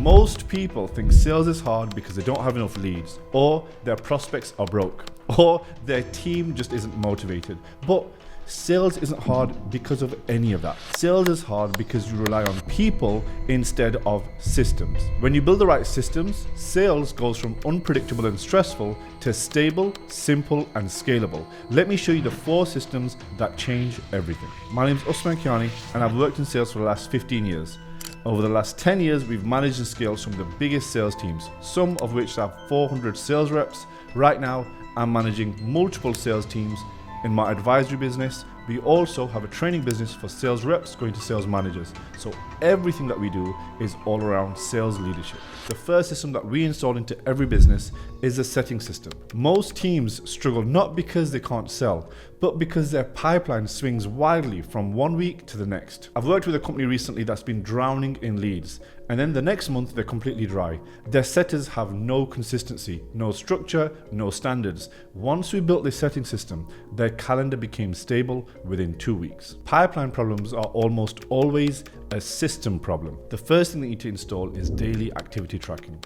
Most people think sales is hard because they don't have enough leads, or their prospects are broke, or their team just isn't motivated. But sales isn't hard because of any of that. Sales is hard because you rely on people instead of systems. When you build the right systems, sales goes from unpredictable and stressful to stable, simple, and scalable. Let me show you the 4 systems that change everything. My name is Usman Kiani, and I've worked in sales for the last 15 years. Over the last 10 years, we've managed and scaled some of the biggest sales teams, some of which have 400 sales reps. Right now, I'm managing multiple sales teams in my advisory business. We also have a training business for sales reps going to sales managers. So everything that we do is all around sales leadership. The first system that we install into every business is a setting system. Most teams struggle not because they can't sell, but because their pipeline swings wildly from one week to the next. I've worked with a company recently that's been drowning in leads, and then the next month they're completely dry. Their setters have no consistency, no structure, no standards. Once we built this setting system, their calendar became stable within 2 weeks. Pipeline problems are almost always a system problem. The first thing that you need to install is daily activity tracking.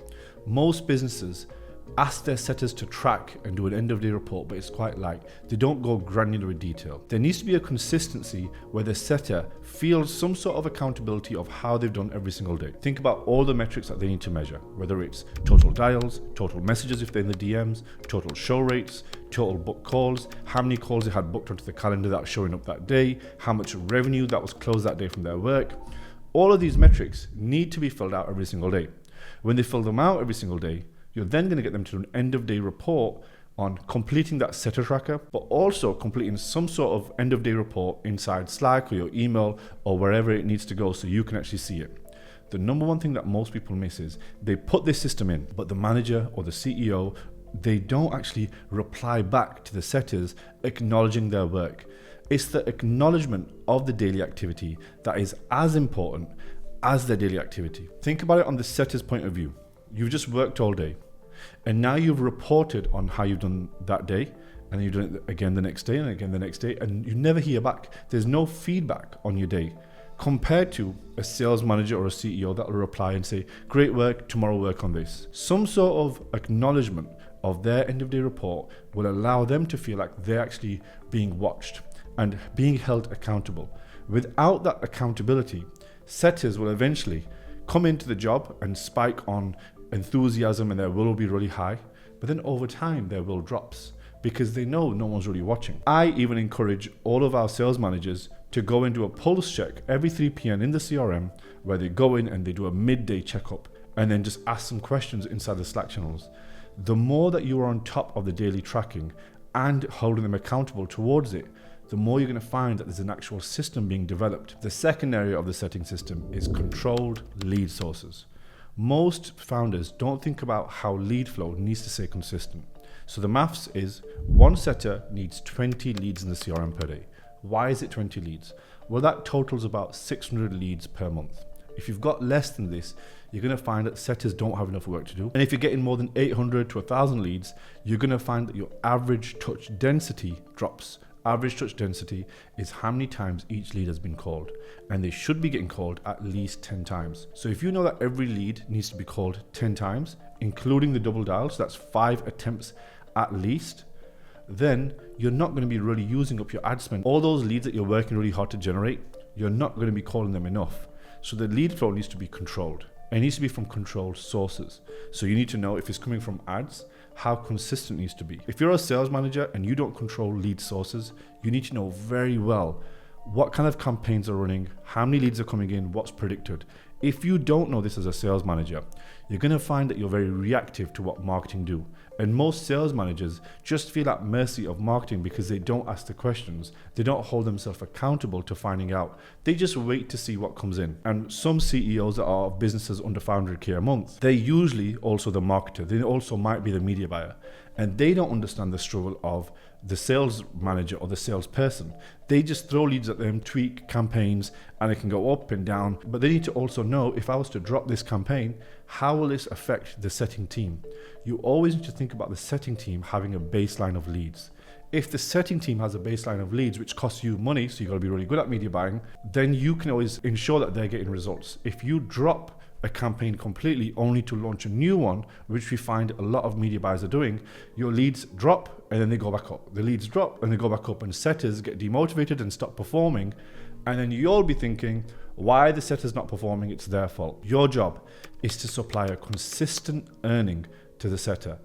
Most businesses ask their setters to track and do an end of day report, but it's quite light. They don't go granular in detail. There needs to be a consistency where the setter feels some sort of accountability of how they've done every single day. Think about all the metrics that they need to measure, whether it's total dials, total messages if they're in the DMs, total show rates, total book calls, how many calls they had booked onto the calendar that was showing up that day, how much revenue that was closed that day from their work. All of these metrics need to be filled out every single day. When they fill them out every single day, you're then going to get them to do an end of day report on completing that setter tracker, but also completing some sort of end of day report inside Slack or your email or wherever it needs to go so you can actually see it. The number one thing that most people miss is they put this system in, but the manager or the CEO, they don't actually reply back to the setters acknowledging their work. It's the acknowledgement of the daily activity that is as important as their daily activity. Think about it on the setter's point of view. You've just worked all day, and now you've reported on how you've done that day, and then you've done it again the next day and again the next day, and you never hear back. There's no feedback on your day compared to a sales manager or a CEO that will reply and say, great work, tomorrow work on this. Some sort of acknowledgement of their end of day report will allow them to feel like they're actually being watched and being held accountable. Without that accountability, setters will eventually come into the job and spike on enthusiasm, and their will will be really high, but then over time their will drops because they know no one's really watching. I even encourage all of our sales managers to go and do a pulse check every 3 p.m. in the CRM, where they go in and they do a midday checkup and then just ask some questions inside the Slack channels. The more that you are on top of the daily tracking and holding them accountable towards it, the more you're going to find that there's an actual system being developed. The second area of the setting system is controlled lead sources. Most founders don't think about how lead flow needs to stay consistent. So the maths is one setter needs 20 leads in the CRM per day. Why is it 20 leads? Well, that totals about 600 leads per month. If you've got less than this, you're going to find that setters don't have enough work to do. And if you're getting more than 800 to 1,000 leads, you're going to find that your average touch density drops. Average touch density is how many times each lead has been called, and they should be getting called at least 10 times. So if you know that every lead needs to be called 10 times, including the double dial, so that's 5 attempts at least, then you're not going to be really using up your ad spend. All those leads that you're working really hard to generate, you're not going to be calling them enough. So the lead flow needs to be controlled. It needs to be from controlled sources. So you need to know if it's coming from ads, how consistent it needs to be. If you're a sales manager and you don't control lead sources, you need to know very well what kind of campaigns are running, how many leads are coming in, what's predicted. If you don't know this as a sales manager, you're going to find that you're very reactive to what marketing do. And most sales managers just feel at mercy of marketing because they don't ask the questions. They don't hold themselves accountable to finding out. They just wait to see what comes in. And some CEOs that are of businesses under 500K a month, they're usually also the marketer. They also might be the media buyer. And they don't understand the struggle of the sales manager or the salesperson. They just throw leads at them, tweak campaigns, and it can go up and down. But they need to also know, if I was to drop this campaign, how will this affect the setting team? You always need to think about the setting team having a baseline of leads. If the setting team has a baseline of leads, which costs you money, so you've got to be really good at media buying, then you can always ensure that they're getting results. If you drop a campaign completely only to launch a new one, which we find a lot of media buyers are doing, your leads drop and then they go back up. The leads drop and they go back up, and setters get demotivated and stop performing. And then you'll be thinking, why the setter's not performing? It's their fault. Your job is to supply a consistent earning to the setter.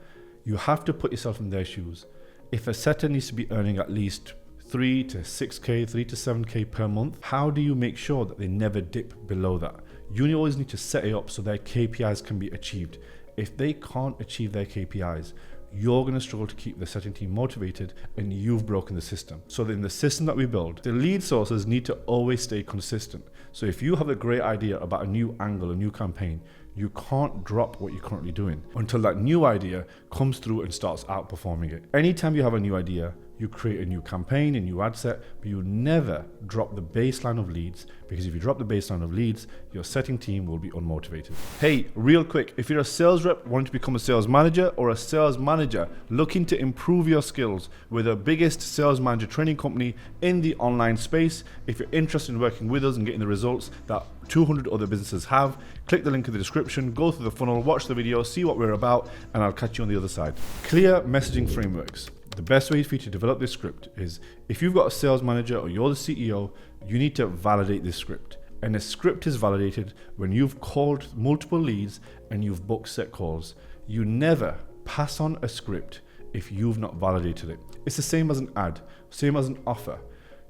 You have to put yourself in their shoes. If a setter needs to be earning at least 3 to 6K, 3 to 7K per month, how do you make sure that they never dip below that? You always need to set it up so their KPIs can be achieved. If they can't achieve their KPIs, you're going to struggle to keep the setting team motivated, and you've broken the system. So in the system that we build, the lead sources need to always stay consistent. So if you have a great idea about a new angle, a new campaign, you can't drop what you're currently doing until that new idea comes through and starts outperforming it. Anytime you have a new idea, you create a new campaign, a new ad set, but you never drop the baseline of leads, because if you drop the baseline of leads, your setting team will be unmotivated. Hey, real quick, if you're a sales rep wanting to become a sales manager, or a sales manager looking to improve your skills with the biggest sales manager training company in the online space, if you're interested in working with us and getting the results that 200 other businesses have, click the link in the description, go through the funnel, watch the video, see what we're about, and I'll catch you on the other side. Clear messaging frameworks. The best way for you to develop this script is, if you've got a sales manager or you're the CEO, you need to validate this script. And a script is validated when you've called multiple leads and you've booked set calls. You never pass on a script if you've not validated it. It's the same as an ad, same as an offer.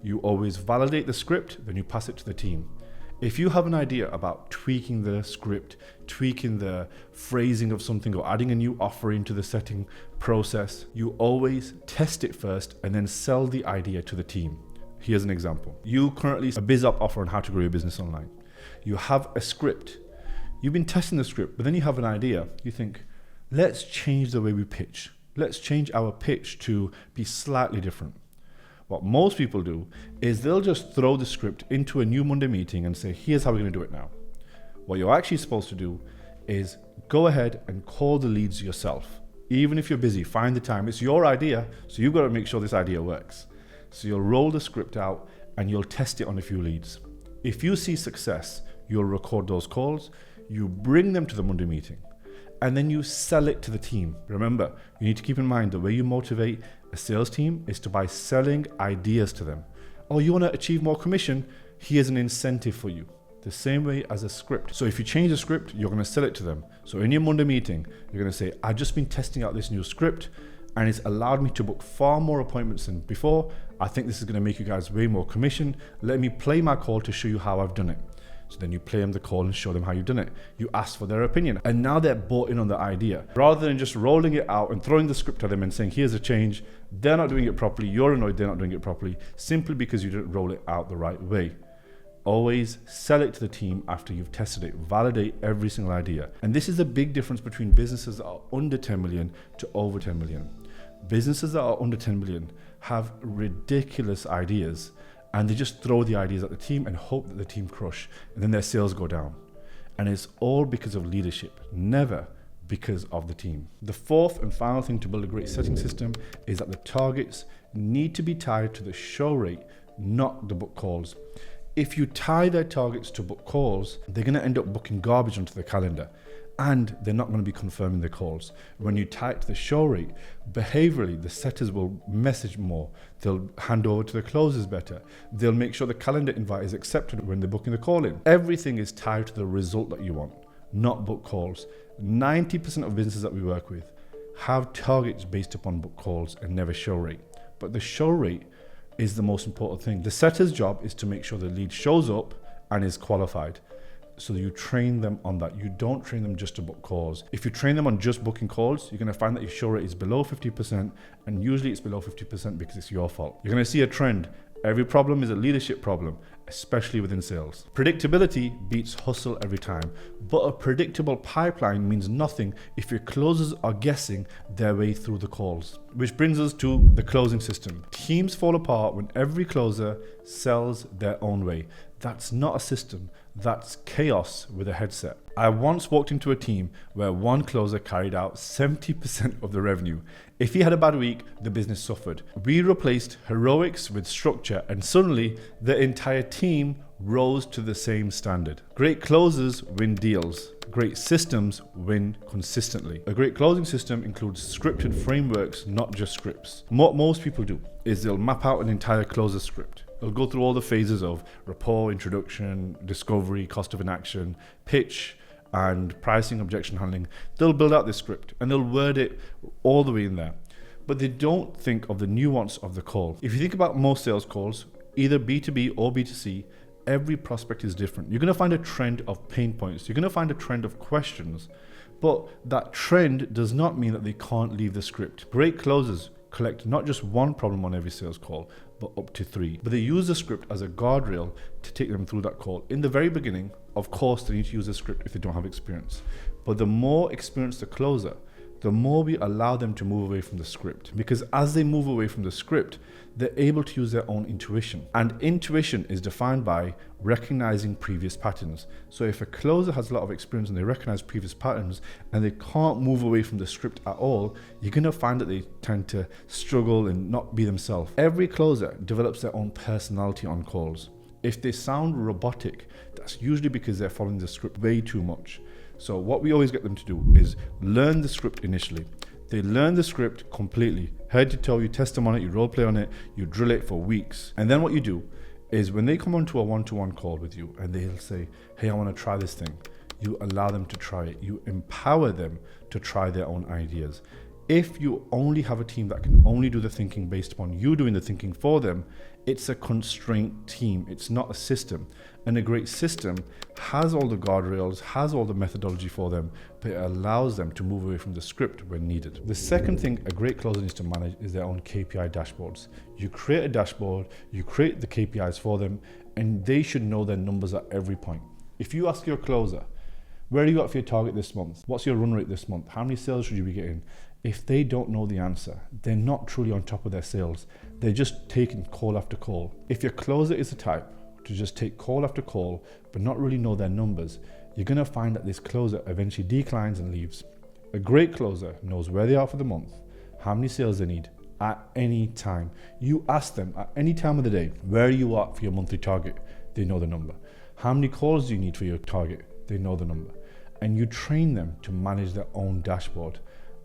You always validate the script, then you pass it to the team. If you have an idea about tweaking the script, tweaking the phrasing of something, or adding a new offer into the setting process, you always test it first and then sell the idea to the team. Here's an example. You currently a BizOp offer on how to grow your business online. You have a script. You've been testing the script, but then you have an idea. You think, let's change the way we pitch. Let's change our pitch to be slightly different. What most people do is they'll just throw the script into a new Monday meeting and say, here's how we're going to do it now. What you're actually supposed to do is go ahead and call the leads yourself. Even if you're busy, find the time. It's your idea, so you've got to make sure this idea works. So you'll roll the script out and you'll test it on a few leads. If you see success, you'll record those calls, you bring them to the Monday meeting, and then you sell it to the team. Remember, you need to keep in mind the way you motivate a sales team is by selling ideas to them. Oh, you want to achieve more commission? Here's an incentive for you. The same way as a script. So if you change the script, you're going to sell it to them. So in your Monday meeting, you're going to say, I've just been testing out this new script and it's allowed me to book far more appointments than before. I think this is going to make you guys way more commission. Let me play my call to show you how I've done it. So then you play them the call and show them how you've done it. You ask for their opinion. And now they're bought in on the idea. Rather than just rolling it out and throwing the script at them and saying, here's a change, they're not doing it properly, you're annoyed they're not doing it properly, simply because you didn't roll it out the right way. Always sell it to the team after you've tested it. Validate every single idea. And this is a big difference between businesses that are under 10 million to over 10 million. Businesses that are under 10 million have ridiculous ideas, and they just throw the ideas at the team and hope that the team crush, and then their sales go down. And it's all because of leadership, never because of the team. The fourth and final thing to build a great setting system is that the targets need to be tied to the show rate, not the book calls. If you tie their targets to book calls, they're going to end up booking garbage onto the calendar, and they're not going to be confirming the calls. When you tie it to the show rate, behaviorally, the setters will message more. They'll hand over to the closers better. They'll make sure the calendar invite is accepted when they're booking the call in. Everything is tied to the result that you want, not book calls. 90% of businesses that we work with have targets based upon book calls and never show rate. But the show rate is the most important thing. The setter's job is to make sure the lead shows up and is qualified. So you train them on that. You don't train them just to book calls. If you train them on just booking calls, you're going to find that your show rate is below 50%, and usually it's below 50% because it's your fault. You're going to see a trend. Every problem is a leadership problem, especially within sales. Predictability beats hustle every time, but a predictable pipeline means nothing if your closers are guessing their way through the calls. Which brings us to the closing system. Teams fall apart when every closer sells their own way. That's not a system, that's chaos with a headset. I once walked into a team where one closer carried out 70% of the revenue. If he had a bad week, the business suffered. We replaced heroics with structure, and suddenly the entire team rose to the same standard. Great closers win deals. Great systems win consistently. A great closing system includes scripted frameworks, not just scripts. What most people do is they'll map out an entire closer script. They'll go through all the phases of rapport, introduction, discovery, cost of inaction, pitch, and pricing, objection handling. They'll build out this script and they'll word it all the way in there. But they don't think of the nuance of the call. If you think about most sales calls, either B2B or B2C, every prospect is different. You're going to find a trend of pain points. You're going to find a trend of questions. But that trend does not mean that they can't leave the script. Great closers collect not just one problem on every sales call, but up to 3. But they use the script as a guardrail to take them through that call. In the very beginning, of course, they need to use the script if they don't have experience. But the more experienced the closer, the more we allow them to move away from the script. Because as they move away from the script, they're able to use their own intuition. And intuition is defined by recognizing previous patterns. So if a closer has a lot of experience and they recognize previous patterns and they can't move away from the script at all, you're going to find that they tend to struggle and not be themselves. Every closer develops their own personality on calls. If they sound robotic, that's usually because they're following the script way too much. So what we always get them to do is learn the script initially. They learn the script completely, head to toe. You test them on it, you role play on it, you drill it for weeks. And then what you do is when they come onto a one-to-one call with you and they'll say, hey, I want to try this thing, you allow them to try it. You empower them to try their own ideas. If you only have a team that can only do the thinking based upon you doing the thinking for them, it's a constraint team. It's not a system. And a great system has all the guardrails, has all the methodology for them, but it allows them to move away from the script when needed. The second thing a great closer needs to manage is their own KPI dashboards. You create a dashboard, you create the KPIs for them, and they should know their numbers at every point. If you ask your closer, where are you at for your target this month? What's your run rate this month? How many sales should you be getting? If they don't know the answer, they're not truly on top of their sales. They're just taking call after call. If your closer is the type to just take call after call, but not really know their numbers, you're gonna find that this closer eventually declines and leaves. A great closer knows where they are for the month, how many sales they need at any time. You ask them at any time of the day, where are you at for your monthly target? They know the number. How many calls do you need for your target? They know the number. And you train them to manage their own dashboard.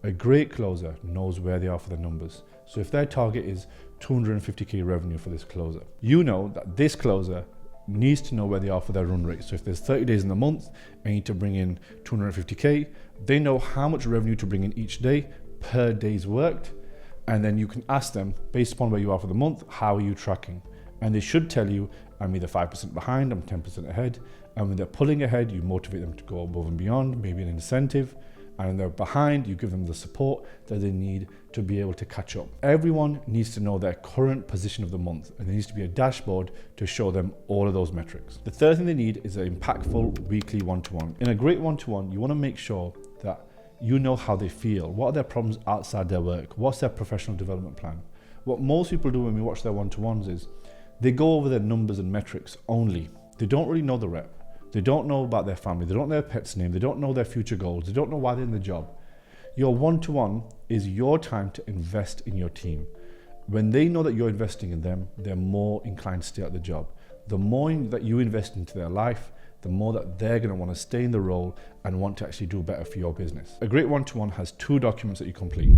A great closer knows where they are for the numbers. So if their target is 250k revenue for this closer, you know that this closer needs to know where they are for their run rate. So if there's 30 days in the month and you need to bring in 250k, they know how much revenue to bring in each day per day's worked. And then you can ask them, based upon where you are for the month, how are you tracking? And they should tell you, I'm either 5% behind, I'm 10% ahead. And when they're pulling ahead, you motivate them to go above and beyond, maybe an incentive. And when they're behind, you give them the support that they need to be able to catch up. Everyone needs to know their current position of the month, and there needs to be a dashboard to show them all of those metrics. The third thing they need is an impactful weekly one-to-one. In a great one-to-one, you want to make sure that you know how they feel. What are their problems outside their work? What's their professional development plan? What most people do when we watch their one-to-ones is they go over their numbers and metrics only. They don't really know the rep. They don't know about their family. They don't know their pet's name. They don't know their future goals. They don't know why they're in the job. Your one-to-one is your time to invest in your team. When they know that you're investing in them, they're more inclined to stay at the job. The more that you invest into their life, the more that they're going to want to stay in the role and want to actually do better for your business. A great one-to-one has 2 documents that you complete.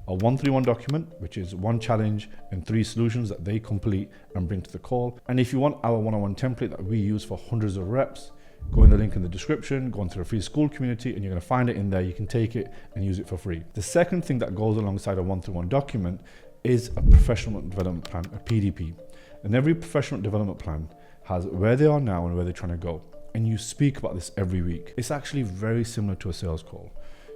A 131 document, which is 1 challenge and 3 solutions that they complete and bring to the call. And if you want our one-on-one template that we use for hundreds of reps, go in the link in the description, go onto the free school community, and you're going to find it in there. You can take it and use it for free. The second thing that goes alongside a 131 document is a professional development plan, a PDP. And every professional development plan has where they are now and where they're trying to go. And you speak about this every week. It's actually very similar to a sales call.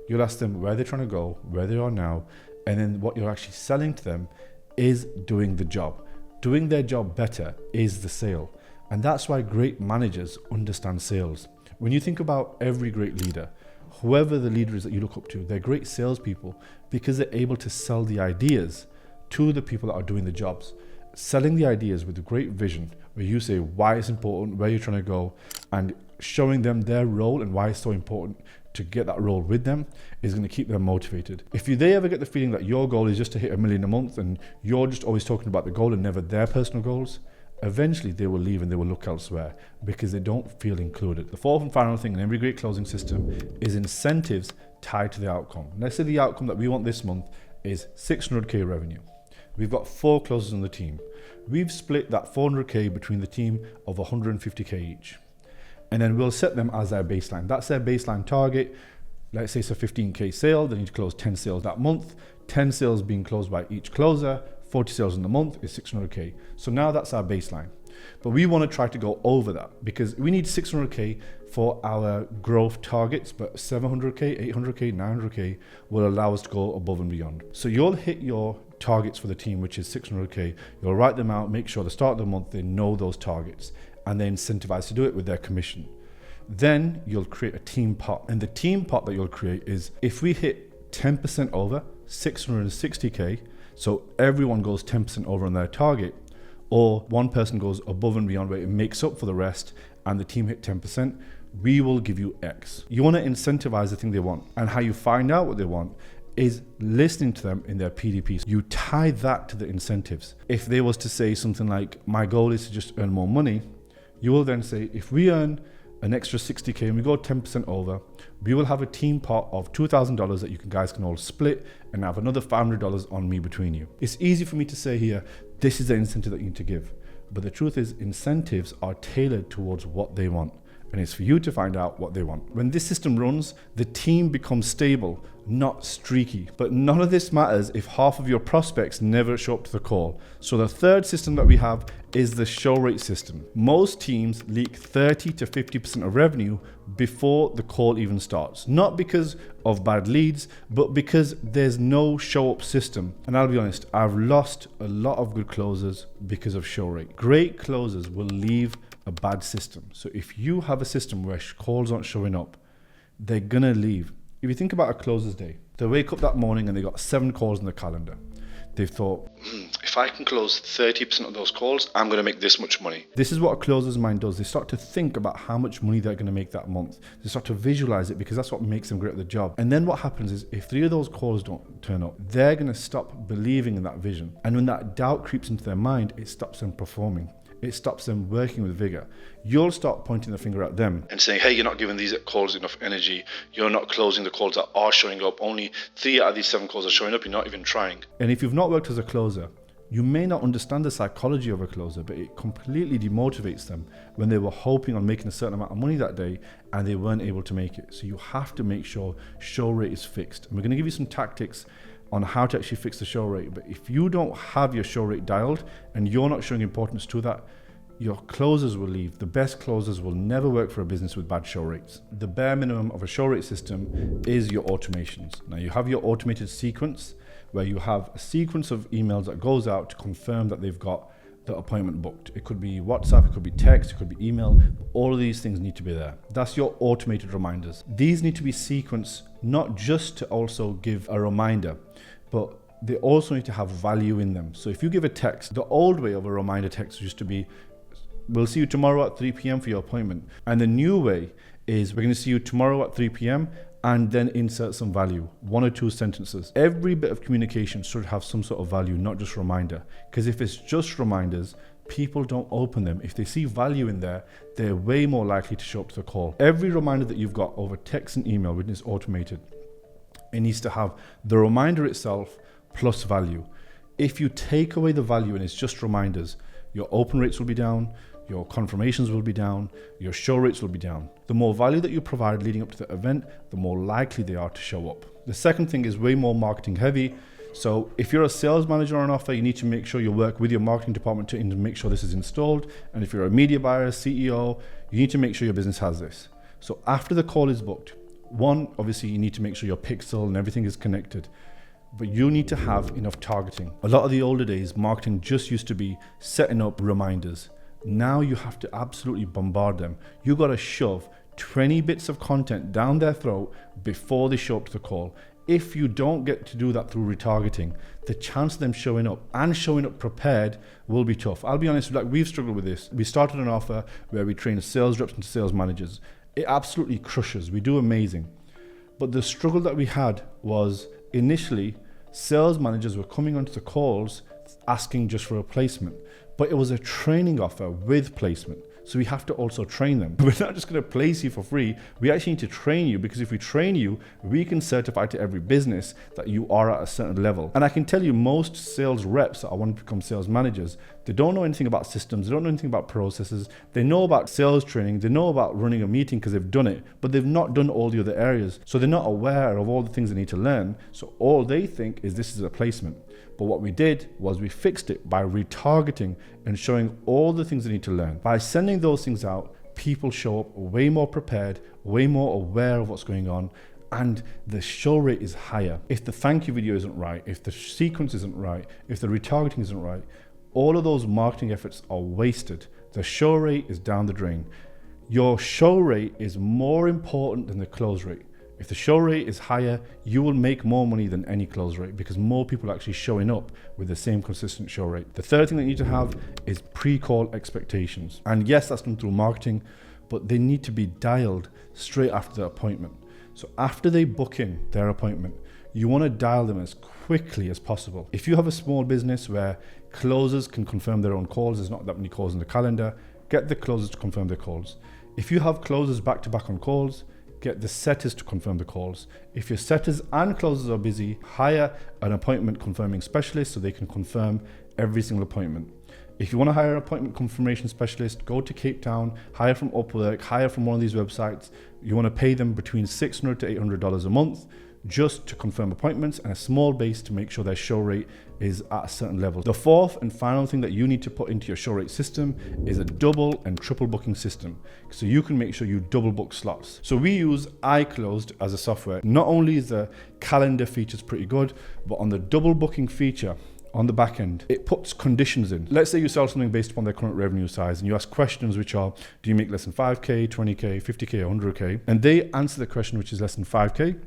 You'll ask them where they're trying to go, where they are now, and then what you're actually selling to them is doing the job. Doing their job better is the sale. And that's why great managers understand sales. When you think about every great leader, whoever the leader is that you look up to, they're great salespeople because they're able to sell the ideas to the people that are doing the jobs. Selling the ideas with a great vision where you say why it's important, where you're trying to go, and showing them their role and why it's so important to get that role with them is going to keep them motivated. If they ever get the feeling that your goal is just to hit $1 million a month and you're just always talking about the goal and never their personal goals, eventually they will leave and they will look elsewhere because they don't feel included. The fourth and final thing in every great closing system is incentives tied to the outcome. Let's say the outcome that we want this month is 600k revenue. We've got 4 closers on the team. We've split that 400k between the team of 150k each. And then we'll set them as their baseline. That's their baseline target. Let's say it's a 15k sale. They need to close 10 sales that month. 10 sales being closed by each closer. 40 sales in the month is 600k. So now that's our baseline. But we want to try to go over that because we need 600k for our growth targets, but 700k, 800k, 900k will allow us to go above and beyond. So you'll hit your targets for the team, which is 600k. You'll write them out, make sure at the start of the month they know those targets, and they're incentivized to do it with their commission. Then you'll create a team pot, and the team pot that you'll create is if we hit 10% over 660k, so everyone goes 10% over on their target, or one person goes above and beyond where it makes up for the rest and the team hit 10%, we will give you X. You want to incentivize the thing they want, and how you find out what they want is listening to them in their PDPs. You tie that to the incentives. If they was to say something like, my goal is to just earn more money, you will then say, if we earn an extra 60k and we go 10% over, we will have a team pot of $2,000 that you guys can all split and have another $500 on me between you. It's easy for me to say here, this is the incentive that you need to give. But the truth is, incentives are tailored towards what they want. And it's for you to find out what they want. When this system runs, the team becomes stable, not streaky. But none of this matters if half of your prospects never show up to the call. So the third system that we have is the show rate system. Most teams leak 30 to 50% of revenue before the call even starts. Not because of bad leads, but because there's no show up system. And I'll be honest, I've lost a lot of good closers because of show rate. Great closers will leave a bad system. So if you have a system where calls aren't showing up, they're gonna leave. If you think about a closer's day, they wake up that morning and they got 7 calls in the calendar. They've thought, if I can close 30% of those calls, I'm gonna make this much money. This is what a closer's mind does. They start to think about how much money they're gonna make that month. They start to visualize it because that's what makes them great at the job. And then what happens is if 3 of those calls don't turn up, they're gonna stop believing in that vision. And when that doubt creeps into their mind, it stops them performing. It stops them working with vigor. You'll start pointing the finger at them and saying, hey, you're not giving these calls enough energy. You're not closing the calls that are showing up. Only 3 out of these 7 calls are showing up. You're not even trying. And if you've not worked as a closer, you may not understand the psychology of a closer, but it completely demotivates them when they were hoping on making a certain amount of money that day and they weren't able to make it. So you have to make sure show rate is fixed. And we're going to give you some tactics on how to actually fix the show rate. But if you don't have your show rate dialed and you're not showing importance to that, your closers will leave. The best closers will never work for a business with bad show rates. The bare minimum of a show rate system is your automations. Now you have your automated sequence where you have a sequence of emails that goes out to confirm that they've got the appointment booked. It could be WhatsApp, it could be text, it could be email. All of these things need to be there. That's your automated reminders. These need to be sequenced not just to also give a reminder, but they also need to have value in them. So if you give a text, the old way of a reminder text used to be, we'll see you tomorrow at 3 p.m. for your appointment. And the new way is we're going to see you tomorrow at 3 p.m. and then insert some value, 1 or 2 sentences. Every bit of communication should have some sort of value, not just reminder. Because if it's just reminders, people don't open them. If they see value in there, they're way more likely to show up to the call. Every reminder that you've got over text and email, when it's automated, it needs to have the reminder itself plus value. If you take away the value and it's just reminders, your open rates will be down, your confirmations will be down, your show rates will be down. The more value that you provide leading up to the event, the more likely they are to show up. The second thing is way more marketing heavy. So if you're a sales manager on offer, you need to make sure you work with your marketing department to make sure this is installed. And if you're a media buyer, CEO, you need to make sure your business has this. So after the call is booked, 1, obviously you need to make sure your pixel and everything is connected. But you need to have enough targeting. A lot of the older days, marketing just used to be setting up reminders. Now you have to absolutely bombard them. You got to shove 20 bits of content down their throat before they show up to the call. If you don't get to do that through retargeting, the chance of them showing up and showing up prepared will be tough. I'll be honest, like we've struggled with this. We started an offer where we train sales reps into sales managers. It absolutely crushes. We do amazing. But the struggle that we had was initially sales managers were coming onto the calls asking just for a placement. but it was a training offer with placement. So we have to also train them. We're not just going to place you for free. We actually need to train you, because if we train you, we can certify to every business that you are at a certain level. And I can tell you, most sales reps that want to become sales managers, they don't know anything about systems. They don't know anything about processes. They know about sales training. They know about running a meeting because they've done it, but they've not done all the other areas. So they're not aware of all the things they need to learn. So all they think is this is a placement. But what we did was we fixed it by retargeting and showing all the things they need to learn. By sending those things out, people show up way more prepared, way more aware of what's going on, and the show rate is higher. If the thank you video isn't right, if the sequence isn't right, if the retargeting isn't right, all of those marketing efforts are wasted. The show rate is down the drain. Your show rate is more important than the close rate. If the show rate is higher, you will make more money than any close rate, because more people are actually showing up with the same consistent show rate. The third thing that you need to have is pre-call expectations. And yes, that's done through marketing, but they need to be dialed straight after the appointment. So after they book in their appointment, you want to dial them as quickly as possible. If you have a small business where closers can confirm their own calls, there's not that many calls in the calendar, get the closers to confirm their calls. If you have closers back to back on calls, get the setters to confirm the calls. If your setters and closers are busy, hire an appointment confirming specialist so they can confirm every single appointment. If you want to hire an appointment confirmation specialist, go to Cape Town, hire from Upwork, hire from one of these websites. You want to pay them between $600 to $800 a month just to confirm appointments, and a small base to make sure their show rate is at a certain level. The fourth and final thing that you need to put into your show rate system is a double and triple booking system, so you can make sure you double book slots. So we use iClosed as a software. Not only is the calendar features pretty good, but on the double booking feature on the back end, it puts conditions in. Let's say you sell something based upon their current revenue size, and you ask questions which are, do you make less than 5K, 20K, 50K, 100K? And they answer the question which is less than 5K.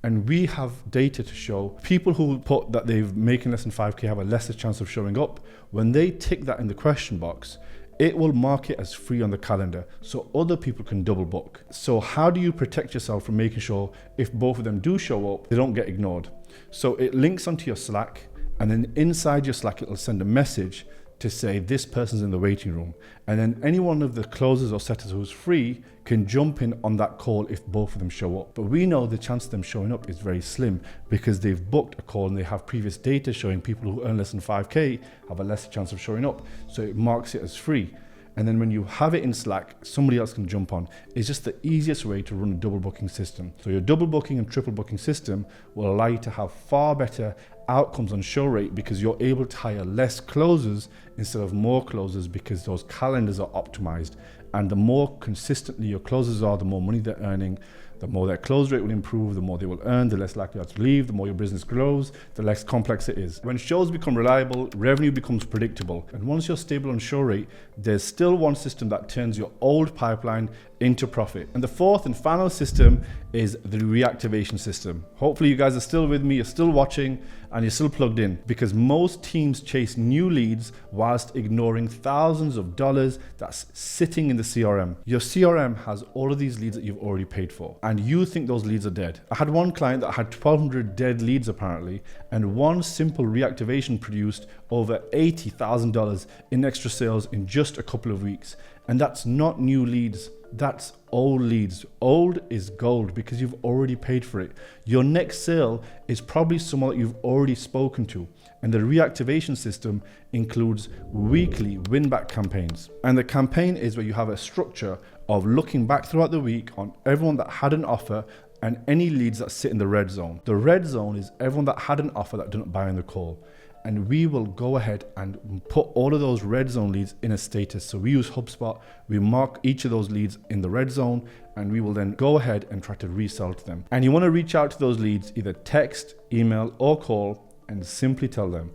And we have data to show people who put that they're making less than 5K have a lesser chance of showing up. When they tick that in the question box, it will mark it as free on the calendar so other people can double book. So how do you protect yourself from making sure if both of them do show up, they don't get ignored? So it links onto your Slack, and then inside your Slack, it'll send a message to say this person's in the waiting room. And then any one of the closers or setters who's free can jump in on that call if both of them show up. But we know the chance of them showing up is very slim because they've booked a call and they have previous data showing people who earn less than 5K have a lesser chance of showing up. So it marks it as free. And then when you have it in Slack, somebody else can jump on. It's just the easiest way to run a double booking system. So your double booking and triple booking system will allow you to have far better outcomes on show rate because you're able to hire less closers instead of more closers because those calendars are optimized. And the more consistently your closers are, the more money they're earning, the more their close rate will improve, the more they will earn, the less likely they are to leave, the more your business grows, the less complex it is. When shows become reliable, revenue becomes predictable. And once you're stable on show rate, there's still one system that turns your old pipeline into profit. And the fourth and final system is the reactivation system. Hopefully you guys are still with me, you're still watching, and you're still plugged in, because most teams chase new leads whilst ignoring thousands of dollars that's sitting in the CRM. Your CRM has all of these leads that you've already paid for, and you think those leads are dead. I had one client that had 1,200 dead leads apparently, and one simple reactivation produced over $80,000 in extra sales in just a couple of weeks. And that's not new leads, that's old leads. Old is gold because you've already paid for it. Your next sale is probably someone that you've already spoken to. And the reactivation system includes weekly win-back campaigns. And the campaign is where you have a structure of looking back throughout the week on everyone that had an offer and any leads that sit in the red zone. The red zone is everyone that had an offer that didn't buy on the call. And we will go ahead and put all of those red zone leads in a status. So we use HubSpot, we mark each of those leads in the red zone, and we will then go ahead and try to resell to them. And you want to reach out to those leads, either text, email, or call, and simply tell them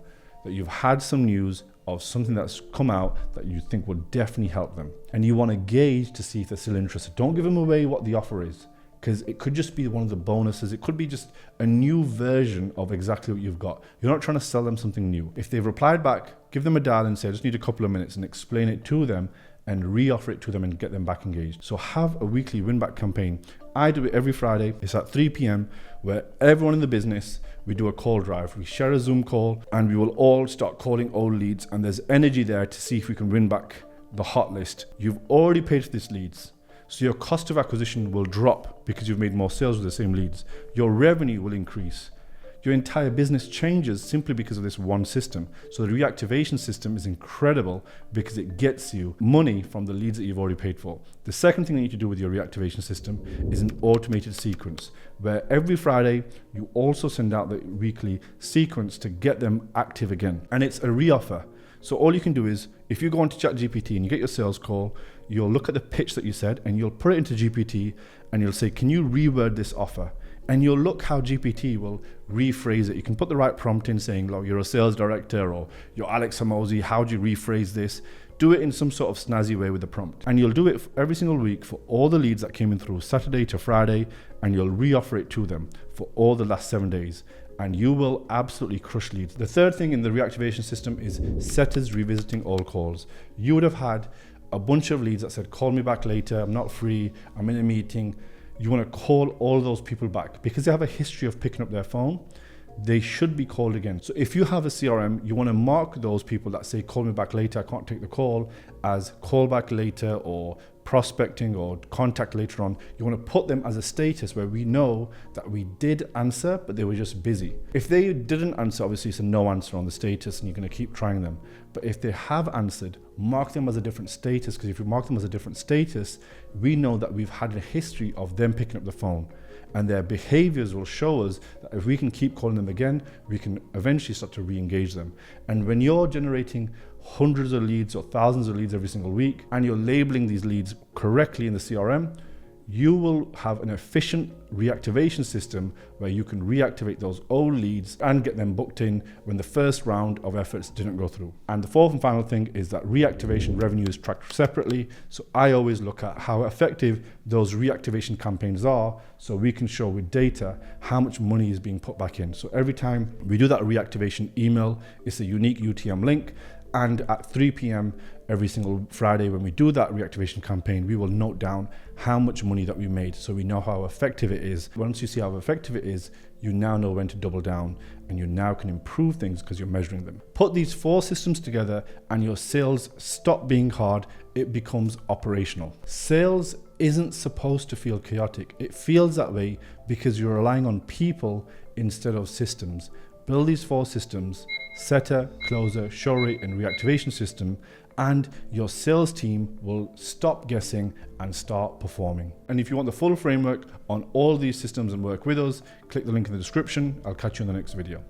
that you've had some news of something that's come out that you think will definitely help them. And you want to gauge to see if they're still interested. Don't give them away what the offer is, because it could just be one of the bonuses. It could be just a new version of exactly what you've got. You're not trying to sell them something new. If they've replied back, give them a dial and say, I just need a couple of minutes, and explain it to them and re-offer it to them and get them back engaged. So have a weekly win-back campaign. I do it every Friday. It's at 3 p.m. where everyone in the business, we do a call drive. We share a Zoom call and we will all start calling old leads, and there's energy there to see if we can win back the hot list. You've already paid for these leads, so your cost of acquisition will drop because you've made more sales with the same leads. Your revenue will increase. Your entire business changes simply because of this one system. So the reactivation system is incredible because it gets you money from the leads that you've already paid for. The second thing you need to do with your reactivation system is an automated sequence, where every Friday you also send out the weekly sequence to get them active again. And it's a reoffer. So all you can do is, if you go onto ChatGPT and you get your sales call, you'll look at the pitch that you said and you'll put it into GPT and you'll say, can you reword this offer? And you'll look how GPT will rephrase it. You can put the right prompt in saying, look, you're a sales director, or you're Alex Hamosi, how do you rephrase this? Do it in some sort of snazzy way with the prompt. And you'll do it every single week for all the leads that came in through Saturday to Friday, and you'll reoffer it to them for all the last 7 days. And you will absolutely crush leads. The third thing in the reactivation system is setters revisiting all calls. You would have had a bunch of leads that said, call me back later, I'm not free, I'm in a meeting. You want to call all those people back because they have a history of picking up their phone. They should be called again. So if you have a CRM, you want to mark those people that say, call me back later, I can't take the call, as call back later or prospecting or contact later on. You want to put them as a status where we know that we did answer, but they were just busy. If they didn't answer, obviously it's a no answer on the status and you're going to keep trying them. But if they have answered, mark them as a different status, because if you mark them as a different status, we know that we've had a history of them picking up the phone. And their behaviors will show us that if we can keep calling them again, we can eventually start to re-engage them. And when you're generating hundreds of leads or thousands of leads every single week, and you're labeling these leads correctly in the CRM, you will have an efficient reactivation system where you can reactivate those old leads and get them booked in when the first round of efforts didn't go through. And the fourth and final thing is that reactivation revenue is tracked separately. So I always look at how effective those reactivation campaigns are, so we can show with data how much money is being put back in. So every time we do that reactivation email, it's a unique UTM link. And at 3 p.m. every single Friday, when we do that reactivation campaign, we will note down how much money that we made, so we know how effective it is. Once you see how effective it is, you now know when to double down, and you now can improve things because you're measuring them. Put these 4 systems together and your sales stop being hard, it becomes operational. Sales isn't supposed to feel chaotic. It feels that way because you're relying on people instead of systems. Build these 4 systems: setter, closer, show rate, and reactivation system, and your sales team will stop guessing and start performing. And if you want the full framework on all these systems and work with us, click the link in the description. I'll catch you in the next video.